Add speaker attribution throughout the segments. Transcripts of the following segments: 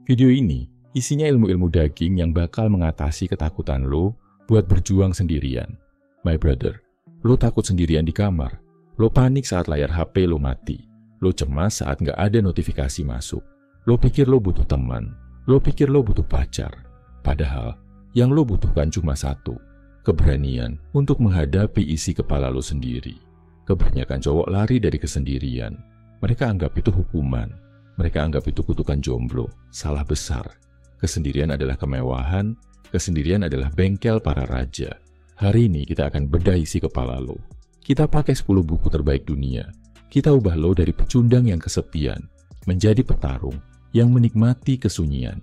Speaker 1: Video ini isinya ilmu-ilmu daging yang bakal mengatasi ketakutan lo buat berjuang sendirian. My brother, lo takut sendirian di kamar. Lo panik saat layar HP lo mati. Lo cemas saat nggak ada notifikasi masuk. Lo pikir lo butuh teman. Lo pikir lo butuh pacar. Padahal yang lo butuhkan cuma satu, keberanian untuk menghadapi isi kepala lo sendiri. Kebanyakan cowok lari dari kesendirian. Mereka anggap itu hukuman. Mereka anggap itu kutukan jomblo. Salah besar. Kesendirian adalah kemewahan. Kesendirian adalah bengkel para raja. Hari ini kita akan bedah isi kepala lo. Kita pakai 10 buku terbaik dunia. Kita ubah lo dari pecundang yang kesepian menjadi petarung yang menikmati kesunyian.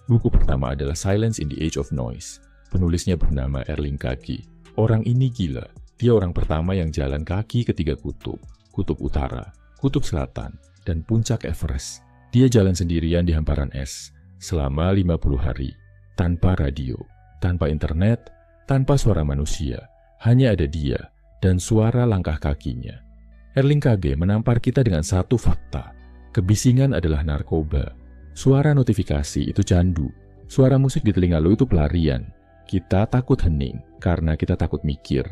Speaker 1: Buku pertama adalah Silence in the Age of Noise. Penulisnya bernama Erling Kagge. Orang ini gila. Dia orang pertama yang jalan kaki ke 3 kutub. Kutub utara, kutub selatan, dan puncak Everest. Dia jalan sendirian di hamparan es selama 50 hari. Tanpa radio, tanpa internet, tanpa suara manusia. Hanya ada dia dan suara langkah kakinya. Erling Kagge menampar kita dengan satu fakta. Kebisingan adalah narkoba. Suara notifikasi itu candu. Suara musik di telinga lo itu pelarian. Kita takut hening karena kita takut mikir.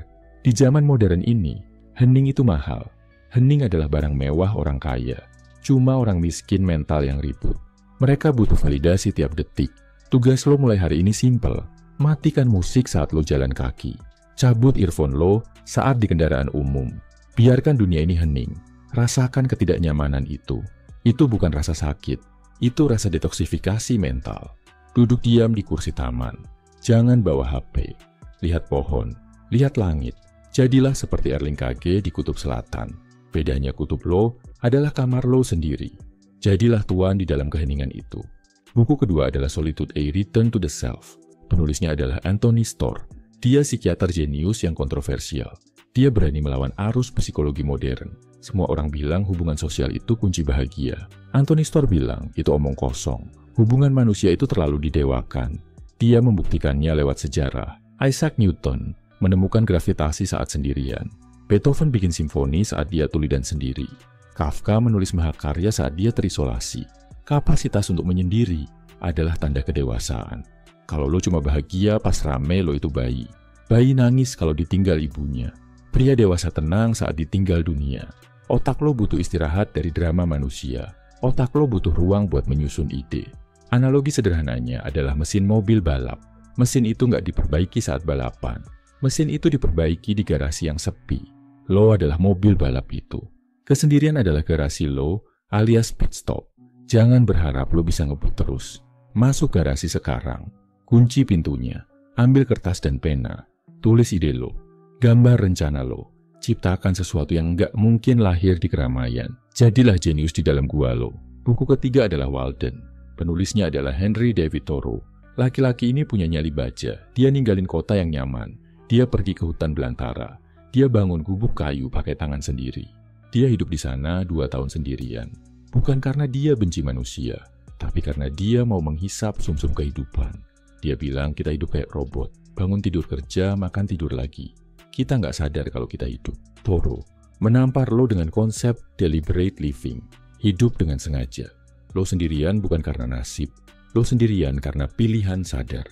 Speaker 1: Di zaman modern ini, hening itu mahal. Hening adalah barang mewah orang kaya. Cuma orang miskin mental yang ribut. Mereka butuh validasi tiap detik. Tugas lo mulai hari ini simpel. Matikan musik saat lo jalan kaki. Cabut earphone lo saat di kendaraan umum. Biarkan dunia ini hening. Rasakan ketidaknyamanan itu. Itu bukan rasa sakit. Itu rasa detoksifikasi mental. Duduk diam di kursi taman. Jangan bawa HP. Lihat pohon. Lihat langit. Jadilah seperti Erling Kagge di kutub selatan. Bedanya kutub lo adalah kamar lo sendiri. Jadilah tuan di dalam keheningan itu. Buku kedua adalah Solitude: A Return to the Self. Penulisnya adalah Anthony Storr. Dia psikiater jenius yang kontroversial. Dia berani melawan arus psikologi modern. Semua orang bilang hubungan sosial itu kunci bahagia. Anthony Storr bilang itu omong kosong. Hubungan manusia itu terlalu didewakan. Dia membuktikannya lewat sejarah. Isaac Newton menemukan gravitasi saat sendirian. Beethoven bikin simfoni saat dia tulidan sendiri. Kafka menulis mahakarya saat dia terisolasi. Kapasitas untuk menyendiri adalah tanda kedewasaan. Kalau lo cuma bahagia pas rame, lo itu bayi. Bayi nangis kalau ditinggal ibunya. Pria dewasa tenang saat ditinggal dunia. Otak lo butuh istirahat dari drama manusia. Otak lo butuh ruang buat menyusun ide. Analogi sederhananya adalah mesin mobil balap. Mesin itu nggak diperbaiki saat balapan. Mesin itu diperbaiki di garasi yang sepi. Lo adalah mobil balap itu. Kesendirian adalah garasi lo alias pit stop. Jangan berharap lo bisa ngebut terus. Masuk garasi sekarang. Kunci pintunya. Ambil kertas dan pena. Tulis ide lo. Gambar rencana lo. Ciptakan sesuatu yang nggak mungkin lahir di keramaian. Jadilah jenius di dalam gua lo. Buku ketiga adalah Walden. Penulisnya adalah Henry David Thoreau. Laki-laki ini punya nyali baja. Dia ninggalin kota yang nyaman. Dia pergi ke hutan belantara. Dia bangun gubuk kayu pakai tangan sendiri. Dia hidup di sana 2 tahun sendirian. Bukan karena dia benci manusia, tapi karena dia mau menghisap sumsum kehidupan. Dia bilang kita hidup kayak robot. Bangun tidur kerja, makan tidur lagi. Kita nggak sadar kalau kita hidup. Thoreau menampar lo dengan konsep deliberate living. Hidup dengan sengaja. Lo sendirian bukan karena nasib. Lo sendirian karena pilihan sadar.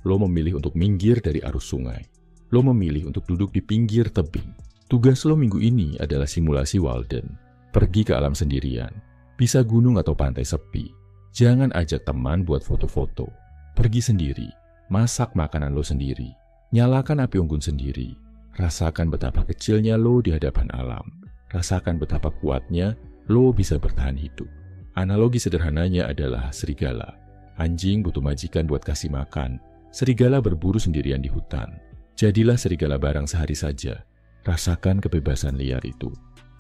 Speaker 1: Lo memilih untuk minggir dari arus sungai. Lo memilih untuk duduk di pinggir tebing. Tugas lo minggu ini adalah simulasi Walden. Pergi ke alam sendirian. Bisa gunung atau pantai sepi. Jangan ajak teman buat foto-foto. Pergi sendiri. Masak makanan lo sendiri. Nyalakan api unggun sendiri. Rasakan betapa kecilnya lo di hadapan alam. Rasakan betapa kuatnya lo bisa bertahan hidup. Analogi sederhananya adalah serigala. Anjing butuh majikan buat kasih makan. Serigala berburu sendirian di hutan. Jadilah serigala barang sehari saja. Rasakan kebebasan liar itu.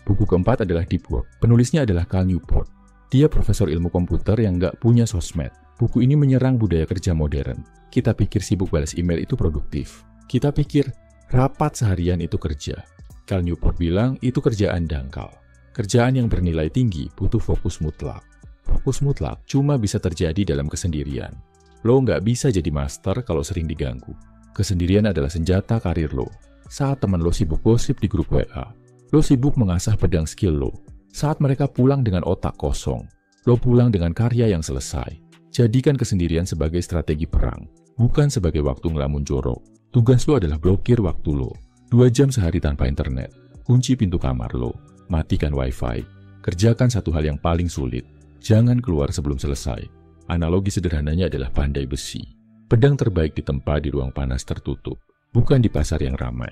Speaker 1: Buku keempat adalah Deep Work. Penulisnya adalah Cal Newport. Dia profesor ilmu komputer yang nggak punya sosmed. Buku ini menyerang budaya kerja modern. Kita pikir sibuk balas email itu produktif. Kita pikir rapat seharian itu kerja. Cal Newport bilang itu kerjaan dangkal. Kerjaan yang bernilai tinggi butuh fokus mutlak. Fokus mutlak cuma bisa terjadi dalam kesendirian. Lo nggak bisa jadi master kalau sering diganggu. Kesendirian adalah senjata karir lo. Saat teman lo sibuk gosip di grup WA, lo sibuk mengasah pedang skill lo. Saat mereka pulang dengan otak kosong, lo pulang dengan karya yang selesai. Jadikan kesendirian sebagai strategi perang, bukan sebagai waktu ngelamun jorok. Tugas lo adalah blokir waktu lo. 2 jam sehari tanpa internet. Kunci pintu kamar lo. Matikan wifi. Kerjakan satu hal yang paling sulit. Jangan keluar sebelum selesai. Analogi sederhananya adalah pandai besi. Pedang terbaik ditempa di ruang panas tertutup, bukan di pasar yang ramai.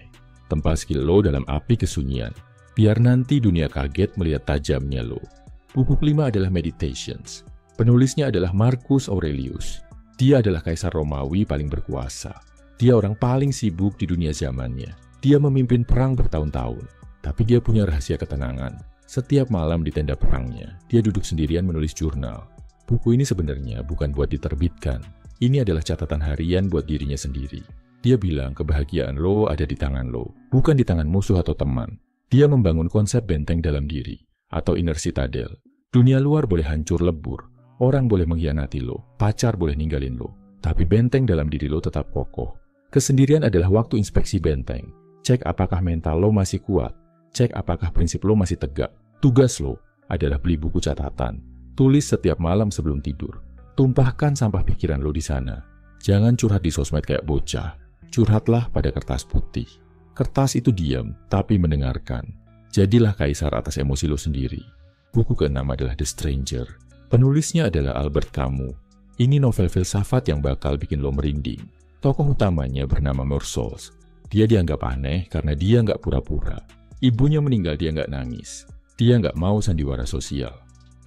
Speaker 1: Tempa skill lo dalam api kesunyian. Biar nanti dunia kaget melihat tajamnya lo. Buku kelima adalah Meditations. Penulisnya adalah Marcus Aurelius. Dia adalah kaisar Romawi paling berkuasa. Dia orang paling sibuk di dunia zamannya. Dia memimpin perang bertahun-tahun. Tapi dia punya rahasia ketenangan. Setiap malam di tenda perangnya, dia duduk sendirian menulis jurnal. Buku ini sebenarnya bukan buat diterbitkan. Ini adalah catatan harian buat dirinya sendiri. Dia bilang kebahagiaan lo ada di tangan lo, bukan di tangan musuh atau teman. Dia membangun konsep benteng dalam diri, atau inner citadel. Dunia luar boleh hancur lebur. Orang boleh mengkhianati lo, pacar boleh ninggalin lo, tapi benteng dalam diri lo tetap kokoh. Kesendirian adalah waktu inspeksi benteng. Cek apakah mental lo masih kuat, cek apakah prinsip lo masih tegak. Tugas lo adalah beli buku catatan, tulis setiap malam sebelum tidur. Tumpahkan sampah pikiran lo di sana. Jangan curhat di sosmed kayak bocah. Curhatlah pada kertas putih. Kertas itu diam, tapi mendengarkan. Jadilah kaisar atas emosi lo sendiri. Buku ke-6 adalah The Stranger. Penulisnya adalah Albert Camus. Ini novel filsafat yang bakal bikin lo merinding. Tokoh utamanya bernama Meursault. Dia dianggap aneh karena dia nggak pura-pura. Ibunya meninggal, dia nggak nangis. Dia nggak mau sandiwara sosial.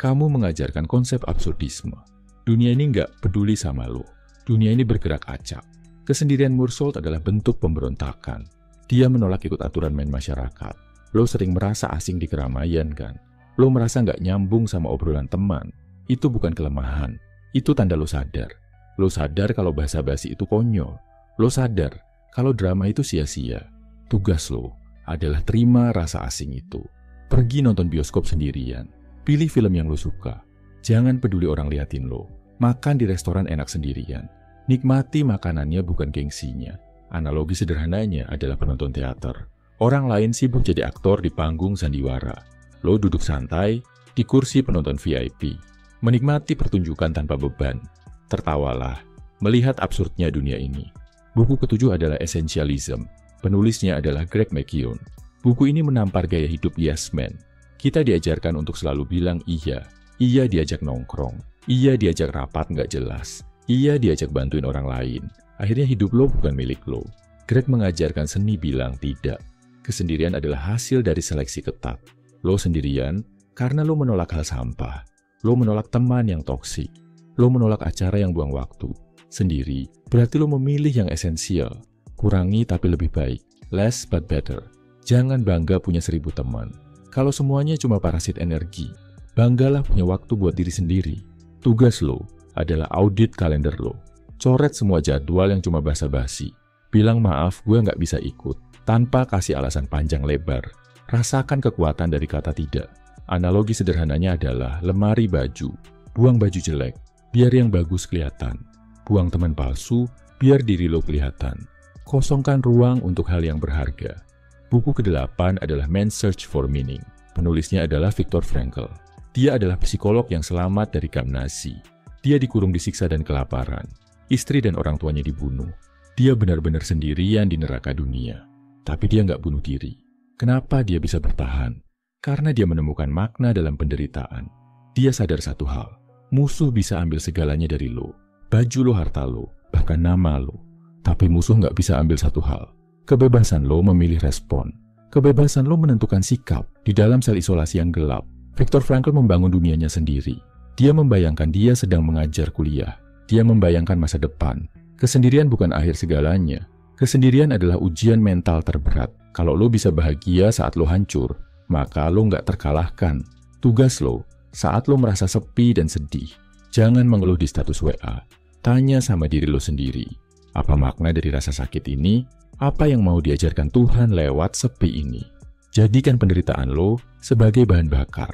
Speaker 1: Kamu mengajarkan konsep absurdisme. Dunia ini nggak peduli sama lo. Dunia ini bergerak acak. Kesendirian Meursault adalah bentuk pemberontakan. Dia menolak ikut aturan main masyarakat. Lo sering merasa asing di keramaian kan? Lo merasa nggak nyambung sama obrolan teman. Itu bukan kelemahan. Itu tanda lo sadar. Lo sadar kalau basa-basi itu konyol. Lo sadar kalau drama itu sia-sia. Tugas lo adalah terima rasa asing itu. Pergi nonton bioskop sendirian. Pilih film yang lo suka. Jangan peduli orang liatin lo. Makan di restoran enak sendirian. Nikmati makanannya bukan gengsinya. Analogi sederhananya adalah penonton teater. Orang lain sibuk jadi aktor di panggung sandiwara. Lo duduk santai di kursi penonton VIP. Menikmati pertunjukan tanpa beban. Tertawalah melihat absurdnya dunia ini. Buku ke-7 adalah Essentialism. Penulisnya adalah Greg McKeown. Buku ini menampar gaya hidup yes man. Kita diajarkan untuk selalu bilang iya. Iya diajak nongkrong. Iya diajak rapat nggak jelas. Iya diajak bantuin orang lain. Akhirnya hidup lo bukan milik lo. Greg mengajarkan seni bilang tidak. Kesendirian adalah hasil dari seleksi ketat. Lo sendirian karena lo menolak hal sampah. Lo menolak teman yang toksik. Lo menolak acara yang buang waktu. Sendiri berarti lo memilih yang esensial. Kurangi tapi lebih baik. Less but better. Jangan bangga punya 1000 teman. Kalau semuanya cuma parasit energi. Banggalah punya waktu buat diri sendiri. Tugas lo adalah audit kalender lo. Coret semua jadwal yang cuma basa-basi. Bilang maaf gue nggak bisa ikut. Tanpa kasih alasan panjang lebar. Rasakan kekuatan dari kata tidak. Analogi sederhananya adalah lemari baju. Buang baju jelek, biar yang bagus kelihatan. Buang teman palsu, biar diri lo kelihatan. Kosongkan ruang untuk hal yang berharga. Buku ke-8 adalah Man's Search for Meaning. Penulisnya adalah Viktor Frankl. Dia adalah psikolog yang selamat dari kamp Nazi. Dia dikurung disiksa dan kelaparan. Istri dan orang tuanya dibunuh. Dia benar-benar sendirian di neraka dunia. Tapi dia nggak bunuh diri. Kenapa dia bisa bertahan? Karena dia menemukan makna dalam penderitaan. Dia sadar satu hal. Musuh bisa ambil segalanya dari lo. Baju lo, harta lo, bahkan nama lo. Tapi musuh nggak bisa ambil satu hal. Kebebasan lo memilih respon. Kebebasan lo menentukan sikap di dalam sel isolasi yang gelap. Viktor Frankl membangun dunianya sendiri. Dia membayangkan dia sedang mengajar kuliah. Dia membayangkan masa depan. Kesendirian bukan akhir segalanya. Kesendirian adalah ujian mental terberat. Kalau lo bisa bahagia saat lo hancur, maka lo nggak terkalahkan. Tugas lo, saat lo merasa sepi dan sedih, jangan mengeluh di status WA. Tanya sama diri lo sendiri, apa makna dari rasa sakit ini? Apa yang mau diajarkan Tuhan lewat sepi ini? Jadikan penderitaan lo sebagai bahan bakar.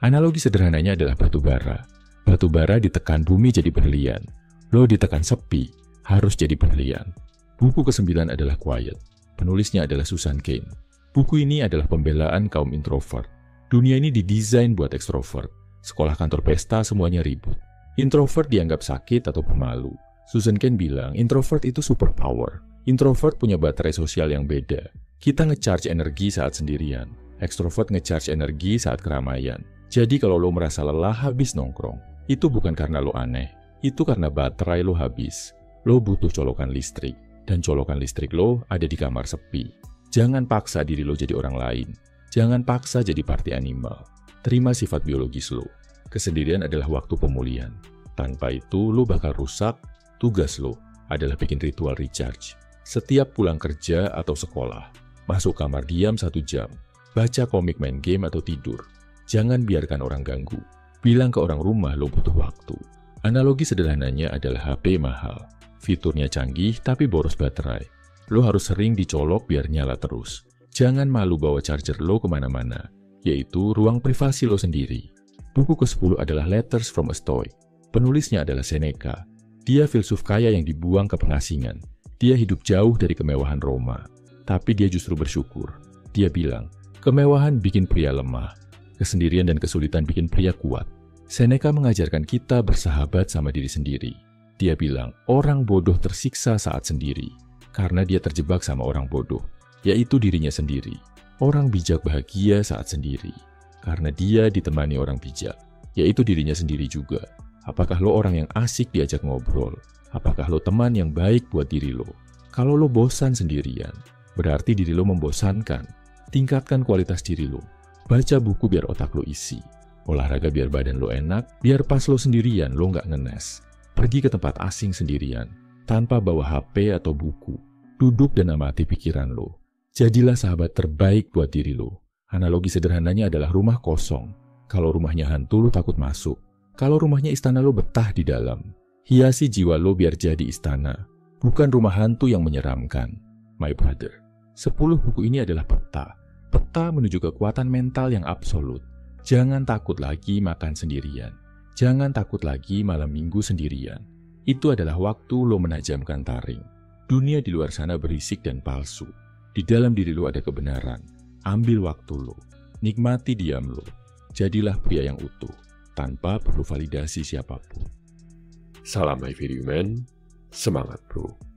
Speaker 1: Analogi sederhananya adalah batu bara. Batu bara ditekan bumi jadi berlian. Lo ditekan sepi, harus jadi berlian. Buku ke-9 adalah Quiet. Penulisnya adalah Susan Cain. Buku ini adalah pembelaan kaum introvert. Dunia ini didesain buat ekstrovert. Sekolah, kantor, pesta, semuanya ribut. Introvert dianggap sakit atau pemalu. Susan Cain bilang, introvert itu superpower. Introvert punya baterai sosial yang beda. Kita ngecharge energi saat sendirian. Extrovert ngecharge energi saat keramaian. Jadi kalau lo merasa lelah habis nongkrong, itu bukan karena lo aneh. Itu karena baterai lo habis. Lo butuh colokan listrik. Dan colokan listrik lo ada di kamar sepi. Jangan paksa diri lo jadi orang lain. Jangan paksa jadi party animal. Terima sifat biologis lo. Kesendirian adalah waktu pemulihan. Tanpa itu, lo bakal rusak. Tugas lo adalah bikin ritual recharge. Setiap pulang kerja atau sekolah, masuk kamar diam 1 jam, baca komik, main game, atau tidur. Jangan biarkan orang ganggu. Bilang ke orang rumah lo butuh waktu. Analogi sederhananya adalah HP mahal. Fiturnya canggih tapi boros baterai. Lo harus sering dicolok biar nyala terus. Jangan malu bawa charger lo kemana-mana, yaitu ruang privasi lo sendiri. Buku ke-10 adalah Letters from a Stoic. Penulisnya adalah Seneca. Dia filsuf kaya yang dibuang ke pengasingan. Dia hidup jauh dari kemewahan Roma. Tapi dia justru bersyukur. Dia bilang, kemewahan bikin pria lemah. Kesendirian dan kesulitan bikin pria kuat. Seneca mengajarkan kita bersahabat sama diri sendiri. Dia bilang, orang bodoh tersiksa saat sendiri. Karena dia terjebak sama orang bodoh, yaitu dirinya sendiri. Orang bijak bahagia saat sendiri. Karena dia ditemani orang bijak, yaitu dirinya sendiri juga. Apakah lo orang yang asik diajak ngobrol? Apakah lo teman yang baik buat diri lo? Kalau lo bosan sendirian, berarti diri lo membosankan. Tingkatkan kualitas diri lo. Baca buku biar otak lo isi. Olahraga biar badan lo enak, biar pas lo sendirian lo nggak ngenes. Pergi ke tempat asing sendirian, tanpa bawa HP atau buku. Duduk dan amati pikiran lo. Jadilah sahabat terbaik buat diri lo. Analogi sederhananya adalah rumah kosong. Kalau rumahnya hantu, lo takut masuk. Kalau rumahnya istana, lo betah di dalam. Hiasi jiwa lo biar jadi istana, bukan rumah hantu yang menyeramkan. My brother, 10 buku ini adalah peta. Peta menuju kekuatan mental yang absolut. Jangan takut lagi makan sendirian. Jangan takut lagi malam minggu sendirian. Itu adalah waktu lo menajamkan taring. Dunia di luar sana berisik dan palsu. Di dalam diri lo ada kebenaran. Ambil waktu lo. Nikmati diam lo. Jadilah pria yang utuh, tanpa perlu validasi siapapun.
Speaker 2: Salam My Video Man, semangat bro.